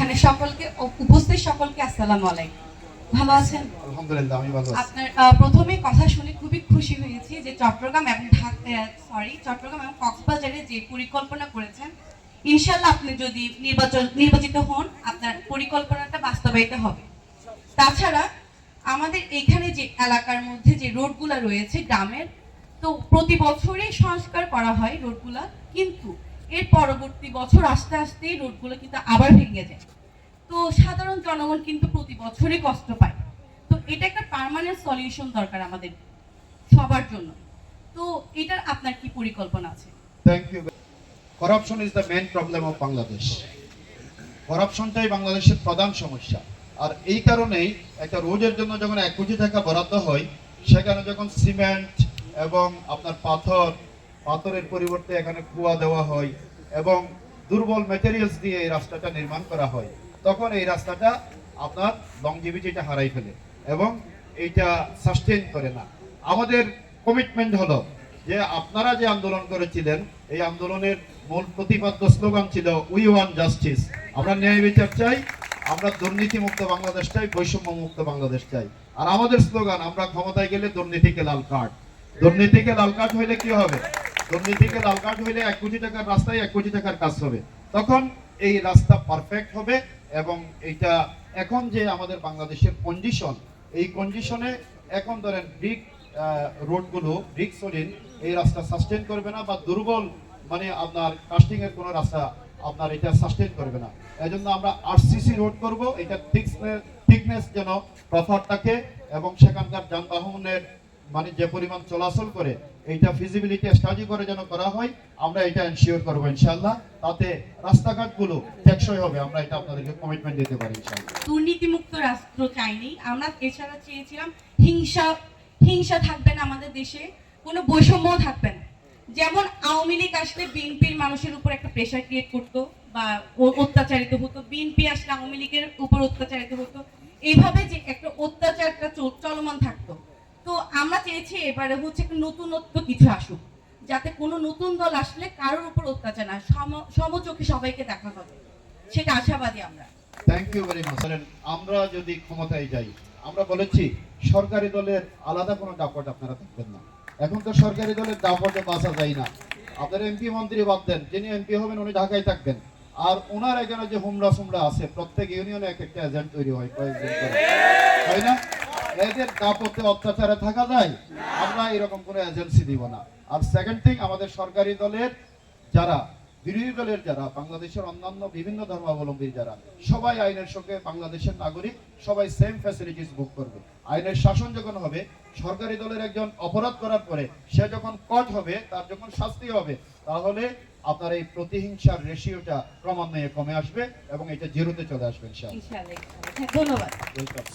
এখানে সকলকে উপস্থিত সকলকে আসসালামু আলাইকুম। ভালো আছেন? আলহামদুলিল্লাহ, আমি ভালো আছি। আপনার প্রথমে কথা শুনে খুবই খুশি হয়েছি যে চট্টগ্রাম এবং চট্টগ্রাম এবং কক্সবাজারে যে পরিকল্পনা করেছেন, ইনশাআল্লাহ আপনি যদি নির্বাচিত হন, আপনার পরিকল্পনাটা বাস্তবায়িত হবে। তাছাড়া আমাদের এখানে যে এলাকার মধ্যে যে রোডগুলো রয়েছে গ্রামের, তো প্রতি বছরই সংস্কার করা হয় রোডগুলা, কিন্তু এর পরবর্তী বছর আস্তে আস্তে রোডগুলো কিন্তু আবার ভেঙে যায়। তো সাধারণ জনগণ কিন্তু প্রতি বছরই কষ্ট পায়। তো এটা একটা পার্মানেন্ট সলিউশন দরকার আমাদের সবার জন্য। তো এটার আপনার কি পরিকল্পনা আছে? Thank you. Corruption is the main problem of Bangladesh. করাপশনটাই বাংলাদেশের প্রধান সমস্যা। আর এই কারণেই একটা রোডের জন্য যখন 1 কোটি টাকা বরাদ্দ হয়, সেখানে যখন সিমেন্ট এবং আপনার পাথরের পরিবর্তে এখানে কুয়া দেওয়া হয় এবং দুর্বল ম্যাটেরিয়ালস দিয়ে এই রাস্তাটা নির্মাণ করা হয়, তখন এই রাস্তাটা আপনার লংজিভিটিটা হারাই ফেলে এবং এইটা সাস্টেইন করে না। আমাদের কমিটমেন্ট হলো যে আপনারা যে আন্দোলন করেছিলেন, এই আন্দোলনের মূল প্রতিপাদ্য স্লোগান ছিল উই ওয়ান্ট জাস্টিস। আমরা ন্যায় বিচার চাই, আমরা দুর্নীতি মুক্ত বাংলাদেশ চাই, বৈষম্য মুক্ত বাংলাদেশ চাই। আর আমাদের স্লোগান, আমরা ক্ষমতায় গেলে দুর্নীতিকে লাল কার্ড। দুর্নীতিকে লাল কার্ড হইলে কি হবে? দুর্নীতিকে লাল কার্ড হইলে 1 কোটি টাকার রাস্তায় 1 কোটি টাকার কাজ হবে। তখন এই রাস্তা পারফেক্ট হবে এবং এইটা এখন যে আমাদের বাংলাদেশের কন্ডিশন, এই কন্ডিশনে এখন ধরেন ব্রিক রোডগুলো, ব্রিক সলিড এই রাস্তা সাস্টেইন করবে না, বা দুর্বল মানে আপনার কাস্টিং এর কোনো রাস্তা আপনার এটা সাস্টেইন করবে না। এজন্য আমরা আরসিসি রোড করব, এটা থিকনেস যেন প্রপার থাকে এবং সেখানকার যানবাহনের মানে যে পরিমাণ চলাচল করে এইটা ফিজিবিলিটি স্টাডি করে যেন করা হয়। আমরা এটা এনশিওর করবো ইনশাআল্লাহ, তাতে রাস্তাঘাটগুলো টেকসই হবে। আমরা এটা আপনাদেরকে কমিটমেন্ট দিতে পারি ইনশাআল্লাহ। দুর্নীতিমুক্ত রাষ্ট্র চাইনি আমরা, এছাড়া চেয়েছিলাম হিংসা থাকবে না আমাদের দেশে, কোনো বৈষম্যও থাকবে না। যেমন আওয়ামী লীগ আসলে বিএনপির মানুষের উপর একটা প্রেশার ক্রিয়েট করতো বা অত্যাচারিত হতো, বিএনপি আসলে আওয়ামী লীগের উপর অত্যাচারিত হতো, এইভাবে যে একটা অত্যাচারটা চলমান থাকতো। তো আমরা চেয়েছি এবারে হচ্ছে একটা নতুনত্ব কিছু আসুক, যাতে কোনো নতুন দল আসলে কারোর উপর অত্যাচার না, সমচোখে সবাইকে দেখা হবে, সেটা আশাবাদী আমরা। Thank you very much. আমরা যদি ক্ষমতায় যাই, আমরা বলেছি সরকারি দলের আলাদা কোনো দাপট আপনারা থাকবেন না। এখন তো সরকারি দলের দাপটে বাঁচা যায় না। আপনার এমপি মন্ত্রী বাদ দেন, যিনি এমপি হবেন উনি ঢাকায় থাকবেন। আর ওনার এখানে যে হুমরা আছে, প্রত্যেক ইউনিয়নে এক একটা এজেন্ট তৈরি হয় কয়েকদিন করে, তাই না? এদের দাপটে অত্যাচারে থাকা যায়? আমরা এরকম কোনো এজেন্সি দিব না। আর সেকেন্ড থিং, আমাদের সরকারি দলের যারা, বিরোধী দলের যারা, বাংলাদেশের অন্যান্য বিভিন্ন ধর্মাবলম্বী যারা, সবাই আইনের সঙ্গে বাংলাদেশের নাগরিক, সবাই সেম ফ্যাসিলিটিস ভোগ করবে। আইনের শাসন যখন হবে, সরকারি দলের একজন অপরাধ করার পরে সে যখন কট হবে, তার যখন শাস্তি হবে, তাহলে আপনার এই প্রতিহিংসার রেশিওটা ক্রমান্বয়ে কমে আসবে এবং এটা জিরোতে চলে আসবে ইনশাআল্লাহ। ধন্যবাদ। ওয়েলকাম।